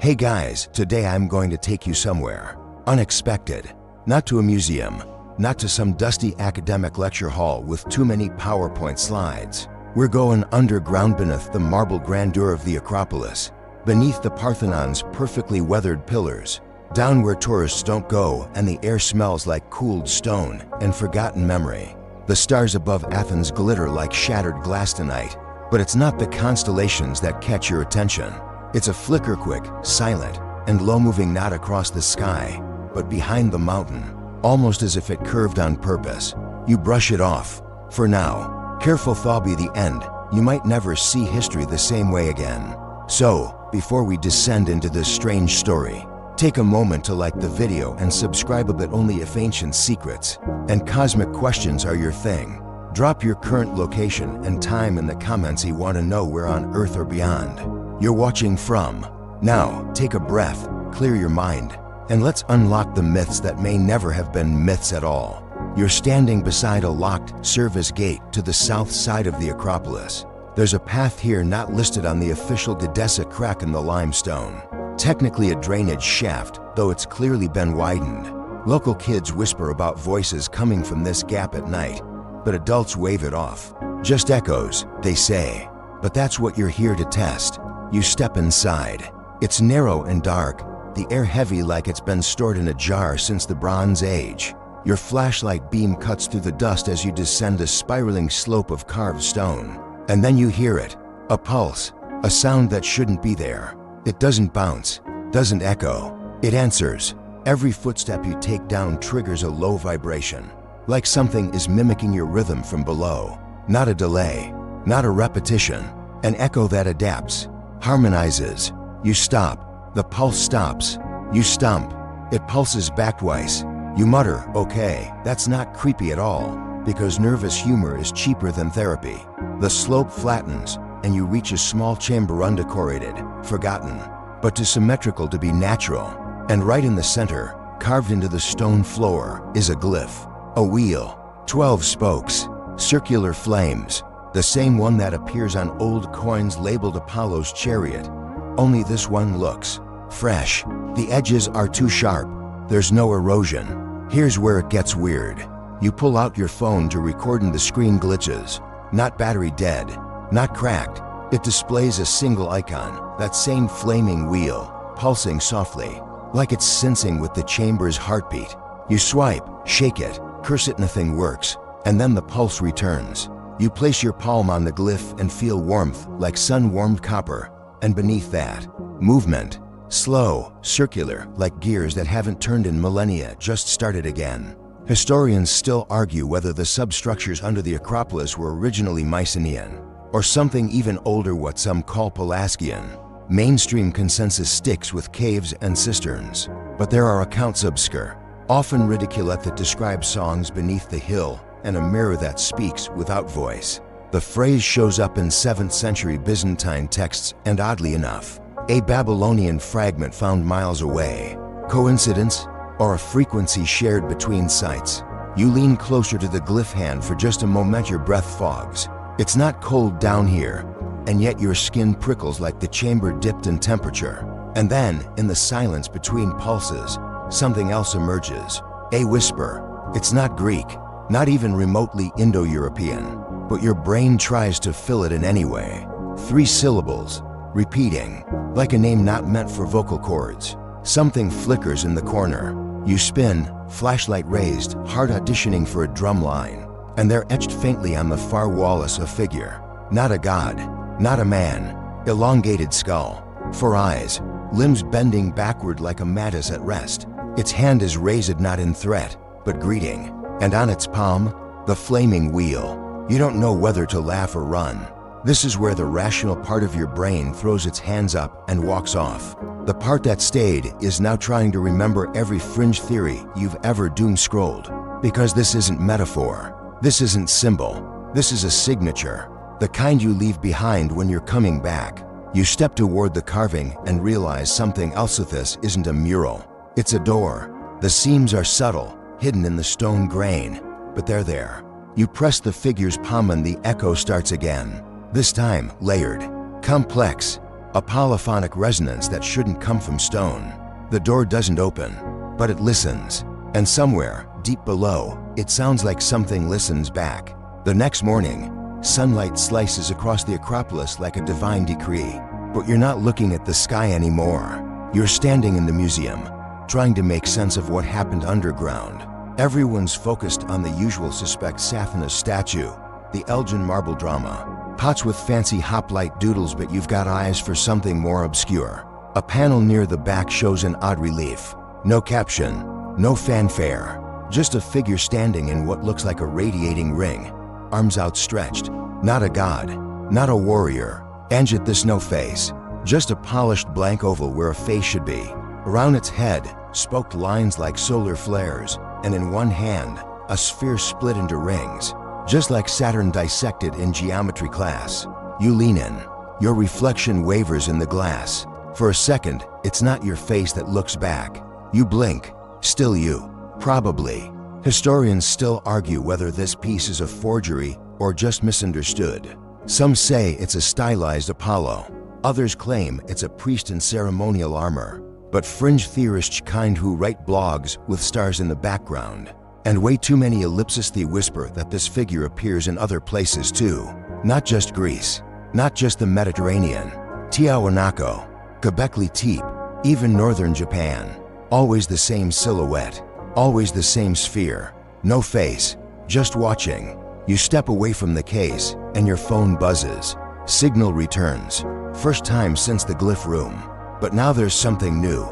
Hey guys, today I'm going to take you somewhere unexpected. Not to a museum, not to some dusty academic lecture hall with too many PowerPoint slides. We're going underground beneath the marble grandeur of the Acropolis, beneath the Parthenon's perfectly weathered pillars, down where tourists don't go and the air smells like cooled stone and forgotten memory. The stars above Athens glitter like shattered glass tonight, but it's not the constellations that catch your attention. It's a flicker-quick, silent, and low-moving knot across the sky, but behind the mountain, almost as if it curved on purpose. You brush it off. For now, careful thaw be the end. You might never see history the same way again. So, before we descend into this strange story, take a moment to like the video and subscribe, but only if ancient secrets and cosmic questions are your thing. Drop your current location and time in the comments. You want to know where on Earth or beyond you're watching from. Now, take a breath, clear your mind, and let's unlock the myths that may never have been myths at all. You're standing beside a locked service gate to the south side of the Acropolis. There's a path here not listed on the official Gedessa crack in the limestone. Technically a drainage shaft, though it's clearly been widened. Local kids whisper about voices coming from this gap at night, but adults wave it off. Just echoes, they say. But that's what you're here to test. You step inside. It's narrow and dark, the air heavy like it's been stored in a jar since the Bronze Age. Your flashlight beam cuts through the dust as you descend a spiraling slope of carved stone. And then you hear it, a pulse, a sound that shouldn't be there. It doesn't bounce, doesn't echo. It answers. Every footstep you take down triggers a low vibration, like something is mimicking your rhythm from below. Not a delay, not a repetition, an echo that adapts, harmonizes. You stop, the pulse stops. You stump, it pulses back twice. You mutter, okay, that's not creepy at all, because nervous humor is cheaper than therapy. The slope flattens, and you reach a small chamber undecorated, forgotten, but too symmetrical to be natural. And right in the center, carved into the stone floor, is a glyph. A wheel, 12 spokes, circular flames, the same one that appears on old coins labeled Apollo's chariot. Only this one looks fresh. The edges are too sharp. There's no erosion. Here's where it gets weird. You pull out your phone to record and the screen glitches. Not battery dead, not cracked. It displays a single icon, that same flaming wheel, pulsing softly, like it's sensing with the chamber's heartbeat. You swipe, shake it, curse it, nothing works, and then the pulse returns. You place your palm on the glyph and feel warmth like sun-warmed copper, and beneath that, movement. Slow, circular, like gears that haven't turned in millennia, just started again. Historians still argue whether the substructures under the Acropolis were originally Mycenaean, or something even older, what some call Pelasgian. Mainstream consensus sticks with caves and cisterns, but there are accounts obscure, often ridiculous, that describe songs beneath the hill and a mirror that speaks without voice. The phrase shows up in 7th century Byzantine texts and, oddly enough, a Babylonian fragment found miles away. Coincidence? Or a frequency shared between sites? You lean closer to the glyph hand for just a moment. Your breath fogs. It's not cold down here, and yet your skin prickles like the chamber dipped in temperature. And then, in the silence between pulses, something else emerges. A whisper. It's not Greek, not even remotely Indo-European, but your brain tries to fill it in anyway. 3 syllables, repeating, like a name not meant for vocal cords. Something flickers in the corner. You spin, flashlight raised, heart auditioning for a drum line, and there, etched faintly on the far wall, is a figure. Not a god, not a man. Elongated skull, 4 eyes, limbs bending backward like a mantis at rest. Its hand is raised not in threat, but greeting, and on its palm, the flaming wheel. You don't know whether to laugh or run. This is where the rational part of your brain throws its hands up and walks off. The part that stayed is now trying to remember every fringe theory you've ever doom-scrolled. Because this isn't metaphor, this isn't symbol, this is a signature. The kind you leave behind when you're coming back. You step toward the carving and realize something else. This isn't a mural, it's a door. The seams are subtle, hidden in the stone grain, but they're there. You press the figure's palm and the echo starts again. This time, layered, complex, a polyphonic resonance that shouldn't come from stone. The door doesn't open, but it listens. And somewhere, deep below, it sounds like something listens back. The next morning, sunlight slices across the Acropolis like a divine decree. But you're not looking at the sky anymore. You're standing in the museum, trying to make sense of what happened underground. Everyone's focused on the usual suspect Sathana's statue, the Elgin marble drama, pots with fancy hoplite doodles, but you've got eyes for something more obscure. A panel near the back shows an odd relief. No caption, no fanfare, just a figure standing in what looks like a radiating ring, arms outstretched. Not a god, not a warrior, and yet there's no face, just a polished blank oval where a face should be. Around its head, spoked lines like solar flares, and in one hand, a sphere split into rings, just like Saturn dissected in geometry class. You lean in. Your reflection wavers in the glass. For a second, it's not your face that looks back. You blink. Still you. Probably. Historians still argue whether this piece is a forgery or just misunderstood. Some say it's a stylized Apollo. Others claim it's a priest in ceremonial armor. But fringe theorists kind who write blogs with stars in the background. And way too many ellipses whisper that this figure appears in other places too. Not just Greece. Not just the Mediterranean. Tiahuanaco. Göbekli Tepe. Even northern Japan. Always the same silhouette. Always the same sphere. No face. Just watching. You step away from the case, and your phone buzzes. Signal returns. First time since the glyph room. But now there's something new.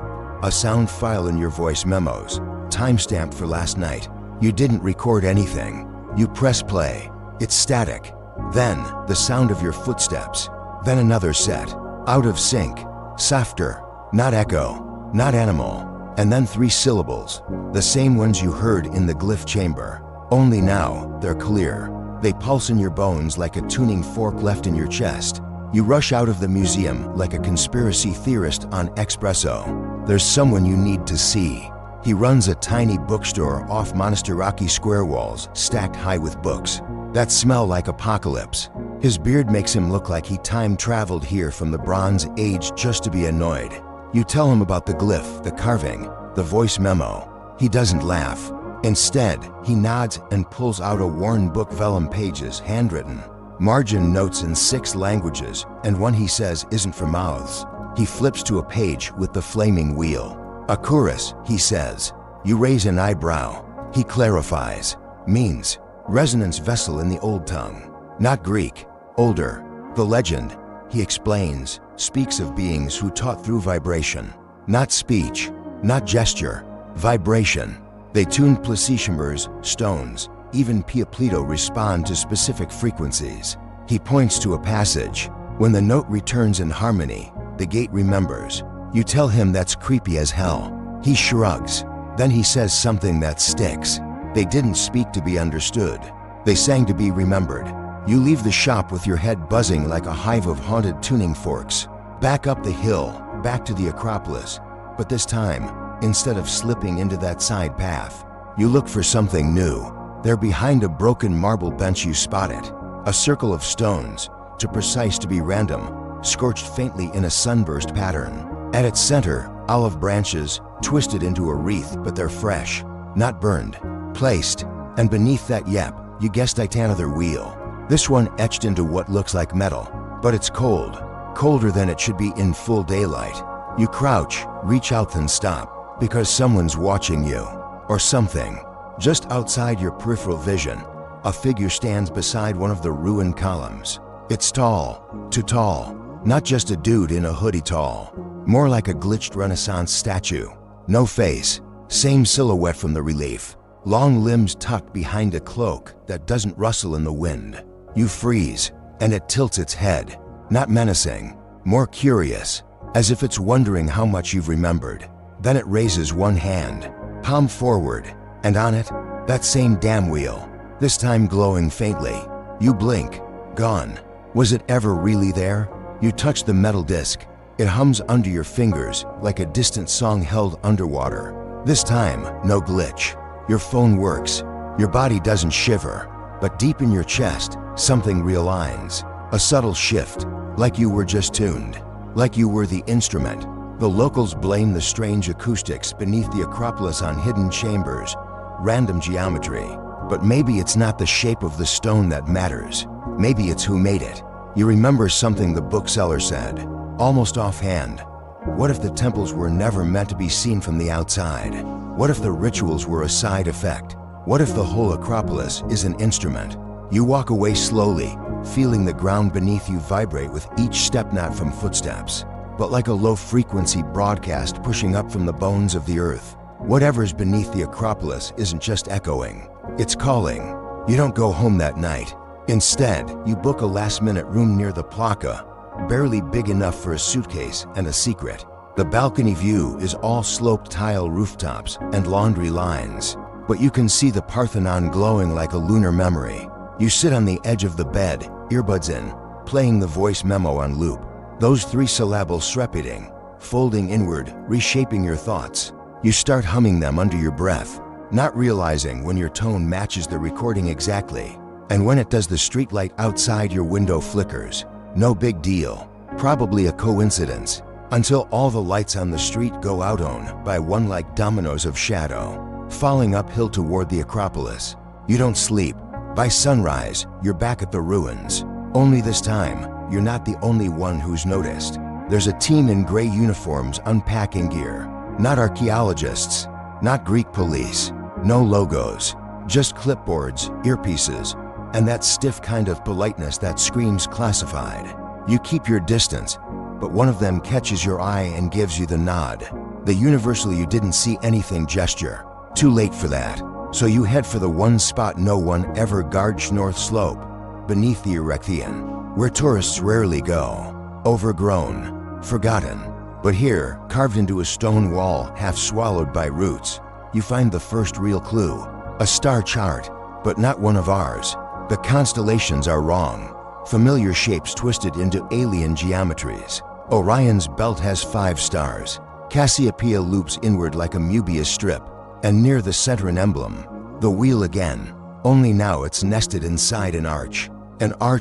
A sound file in your voice memos. Timestamp for last night. You didn't record anything. You press play. It's static. Then, the sound of your footsteps. Then another set. Out of sync. Softer. Not echo. Not animal. And then 3 syllables. The same ones you heard in the glyph chamber. Only now, they're clear. They pulse in your bones like a tuning fork left in your chest. You rush out of the museum like a conspiracy theorist on espresso. There's someone you need to see. He runs a tiny bookstore off Monastiraki square walls, stacked high with books that smell like apocalypse. His beard makes him look like he time-traveled here from the Bronze Age just to be annoyed. You tell him about the glyph, the carving, the voice memo. He doesn't laugh. Instead, he nods and pulls out a worn book, vellum pages, handwritten. Margin notes in 6 languages, and one he says isn't for mouths. He flips to a page with the flaming wheel. Akurus, he says. You raise an eyebrow. He clarifies. Means resonance vessel in the old tongue. Not Greek. Older. The legend, he explains, speaks of beings who taught through vibration. Not speech. Not gesture. Vibration. They tuned placetimbers, stones, even Piaplito respond to specific frequencies. He points to a passage. When the note returns in harmony, the gate remembers. You tell him that's creepy as hell. He shrugs. Then he says something that sticks. They didn't speak to be understood. They sang to be remembered. You leave the shop with your head buzzing like a hive of haunted tuning forks. Back up the hill, back to the Acropolis. But this time, instead of slipping into that side path, you look for something new. There behind a broken marble bench you spot it. A circle of stones, too precise to be random, scorched faintly in a sunburst pattern. At its center, olive branches, twisted into a wreath, but they're fresh, not burned, placed, and beneath that you guessed it, another wheel. This one etched into what looks like metal, but it's cold, colder than it should be in full daylight. You crouch, reach out, then stop, because someone's watching you, or something. Just outside your peripheral vision, a figure stands beside one of the ruined columns. It's tall, too tall, not just a dude in a hoodie tall, more like a glitched Renaissance statue. No face, same silhouette from the relief, long limbs tucked behind a cloak that doesn't rustle in the wind. You freeze, and it tilts its head, not menacing, more curious, as if it's wondering how much you've remembered. Then it raises one hand, palm forward, and on it, that same damn wheel, this time glowing faintly. You blink. Gone. Was it ever really there? You touch the metal disc. It hums under your fingers like a distant song held underwater. This time, no glitch. Your phone works. Your body doesn't shiver. But deep in your chest, something realigns. A subtle shift, like you were just tuned. like you were the instrument. The locals blame the strange acoustics beneath the Acropolis on hidden chambers, random geometry. But maybe it's not the shape of the stone that matters. Maybe it's who made it. You remember something the bookseller said, almost offhand. What if the temples were never meant to be seen from the outside? What if the rituals were a side effect? What if the whole Acropolis is an instrument? You walk away slowly, feeling the ground beneath you vibrate with each step, not from footsteps, but like a low-frequency broadcast pushing up from the bones of the earth. Whatever's beneath the Acropolis isn't just echoing, it's calling. You don't go home that night. Instead, you book a last-minute room near the plaza, barely big enough for a suitcase and a secret. The balcony view is all sloped tile rooftops and laundry lines, but you can see the Parthenon glowing like a lunar memory. You sit on the edge of the bed, earbuds in, playing the voice memo on loop. Those three-syllables repeating, folding inward, reshaping your thoughts. You start humming them under your breath, not realizing when your tone matches the recording exactly. And when it does, the streetlight outside your window flickers. No big deal, probably a coincidence, until all the lights on the street go out on by one like dominoes of shadow, falling uphill toward the Acropolis. You don't sleep. By sunrise, you're back at the ruins. Only this time, you're not the only one who's noticed. There's a team in gray uniforms unpacking gear. Not archaeologists, not Greek police, no logos, just clipboards, earpieces, and that stiff kind of politeness that screams classified. You keep your distance, but one of them catches your eye and gives you the nod. The universal "you didn't see anything" gesture. Too late for that. So you head for the one spot no one ever guards, North Slope, beneath the Erechtheion, where tourists rarely go. Overgrown, forgotten. But here, carved into a stone wall half swallowed by roots, you find the first real clue. A star chart, but not one of ours. The constellations are wrong. Familiar shapes twisted into alien geometries. Orion's belt has 5 stars. Cassiopeia loops inward like a Möbius strip. And near the center an emblem, the wheel again, only now it's nested inside an arch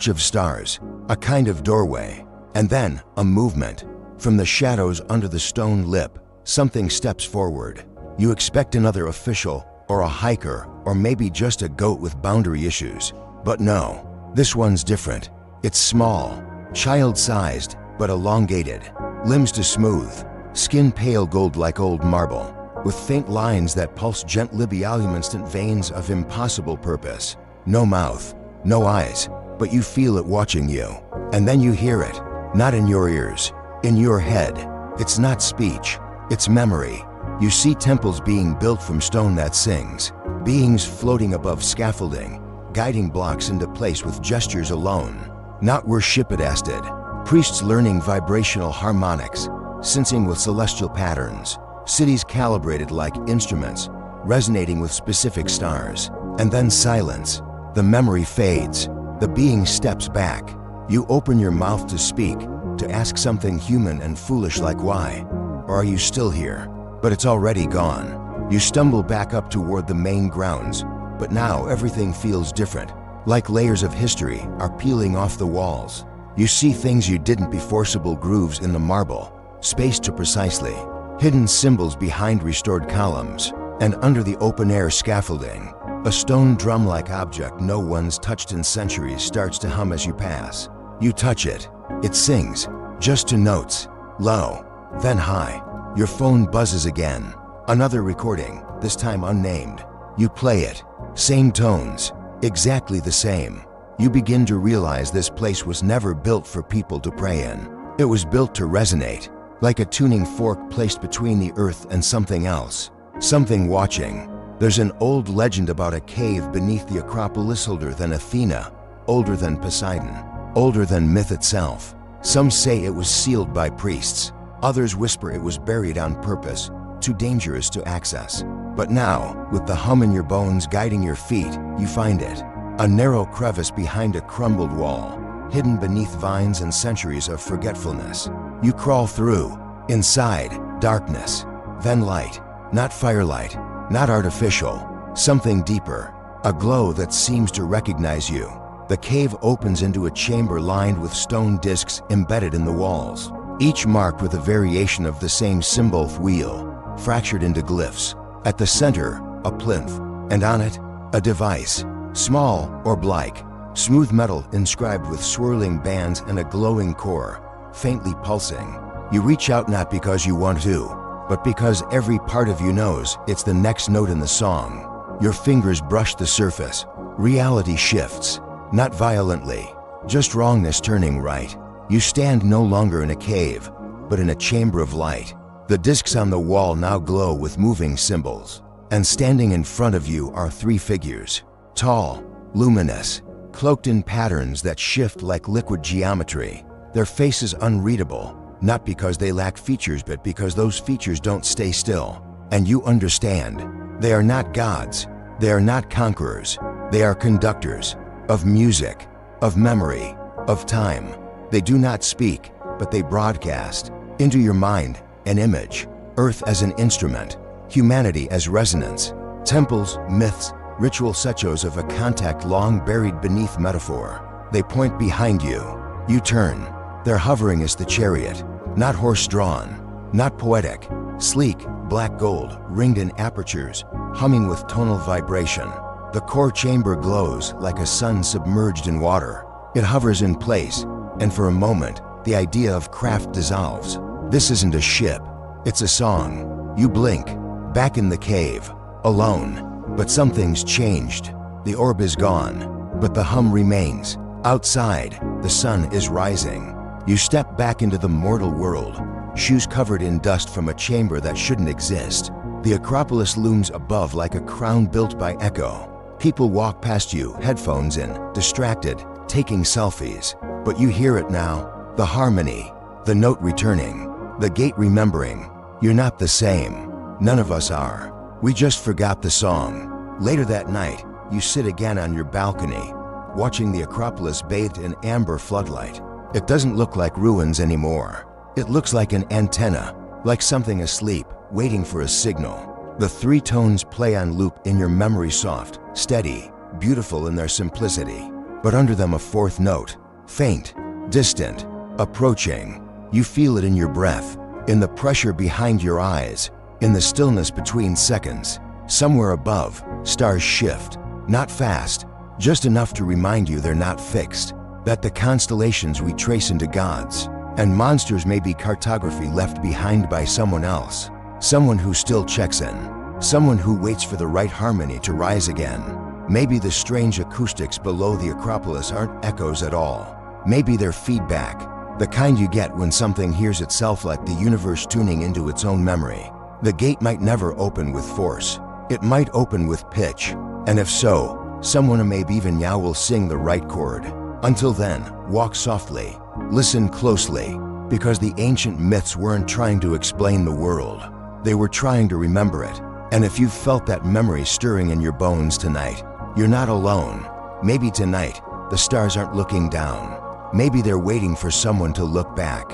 of stars, a kind of doorway. And then, a movement. From the shadows under the stone lip, something steps forward. You expect another official, or a hiker, or maybe just a goat with boundary issues. But no, this one's different. It's small, child-sized, but elongated. Limbs too smooth, skin pale gold like old marble, with faint lines that pulse gently, instant veins of impossible purpose. No mouth, no eyes, but you feel it watching you. And then you hear it, not in your ears, in your head. It's not speech, it's memory. You see temples being built from stone that sings, beings floating above scaffolding, guiding blocks into place with gestures alone. Not worshipedasted, priests learning vibrational harmonics, sensing with celestial patterns. Cities calibrated like instruments, resonating with specific stars. And then silence. The memory fades. The being steps back. You open your mouth to speak, to ask something human and foolish like why? Or are you still here? But it's already gone. You stumble back up toward the main grounds, but now everything feels different. Like layers of history are peeling off the walls. You see things you didn't before, forcible grooves in the marble, spaced too precisely. Hidden symbols behind restored columns, and under the open-air scaffolding, a stone drum-like object no one's touched in centuries starts to hum as you pass. You touch it. It sings, just 2 notes, low, then high. Your phone buzzes again. Another recording, this time unnamed. You play it. Same tones, exactly the same. You begin to realize this place was never built for people to pray in. It was built to resonate. Like a tuning fork placed between the earth and something else. Something watching. There's an old legend about a cave beneath the Acropolis, older than Athena, older than Poseidon, older than myth itself. Some say it was sealed by priests. Others whisper it was buried on purpose, too dangerous to access. But now, with the hum in your bones guiding your feet, you find it. A narrow crevice behind a crumbled wall, hidden beneath vines and centuries of forgetfulness. You crawl through. Inside, darkness. Then light. Not firelight. Not artificial. Something deeper. A glow that seems to recognize you. The cave opens into a chamber lined with stone discs embedded in the walls. each marked with a variation of the same symbol wheel, fractured into glyphs. At the center, a plinth, and on it, a device, small orb like, smooth metal inscribed with swirling bands and a glowing core, faintly pulsing. You reach out not because you want to, but because every part of you knows it's the next note in the song. Your fingers brush the surface. Reality shifts, not violently, just wrongness turning right. You stand no longer in a cave, but in a chamber of light. The discs on the wall now glow with moving symbols, and standing in front of you are three figures, tall, luminous, cloaked in patterns that shift like liquid geometry. Their faces unreadable, not because they lack features, but because those features don't stay still. And you understand, they are not gods, they are not conquerors, they are conductors of music, of memory, of time. They do not speak, but they broadcast into your mind an image, Earth as an instrument, humanity as resonance, temples, myths, ritual echoes of a contact long buried beneath metaphor. They point behind you. You turn. Their hovering is the chariot, not horse-drawn, not poetic, sleek, black gold, ringed in apertures, humming with tonal vibration. The core chamber glows like a sun submerged in water. It hovers in place, and for a moment, the idea of craft dissolves. This isn't a ship, it's a song. You blink, back in the cave, alone. But something's changed. The orb is gone, but the hum remains. Outside, the sun is rising. You step back into the mortal world, shoes covered in dust from a chamber that shouldn't exist. The Acropolis looms above like a crown built by echo. People walk past you, headphones in, distracted, taking selfies. But you hear it now, the harmony, the note returning, the gate remembering. You're not the same. None of us are. We just forgot the song. Later that night, you sit again on your balcony, watching the Acropolis bathed in amber floodlight. It doesn't look like ruins anymore. It looks like an antenna, like something asleep, waiting for a signal. The three tones play on loop in your memory, soft, steady, beautiful in their simplicity. But under them a fourth note, faint, distant, approaching. You feel it in your breath, in the pressure behind your eyes, in the stillness between seconds. Somewhere above, stars shift, not fast, just enough to remind you they're not fixed, that the constellations we trace into gods and monsters may be cartography left behind by someone else, someone who still checks in, someone who waits for the right harmony to rise again. Maybe the strange acoustics below the Acropolis aren't echoes at all. Maybe they're feedback, the kind you get when something hears itself, like the universe tuning into its own memory. The gate might never open with force. It might open with pitch, and if so, someone, maybe even Yao, will sing the right chord. Until then, walk softly, listen closely, because the ancient myths weren't trying to explain the world. They were trying to remember it. And if you've felt that memory stirring in your bones tonight, you're not alone. Maybe tonight, the stars aren't looking down. Maybe they're waiting for someone to look back.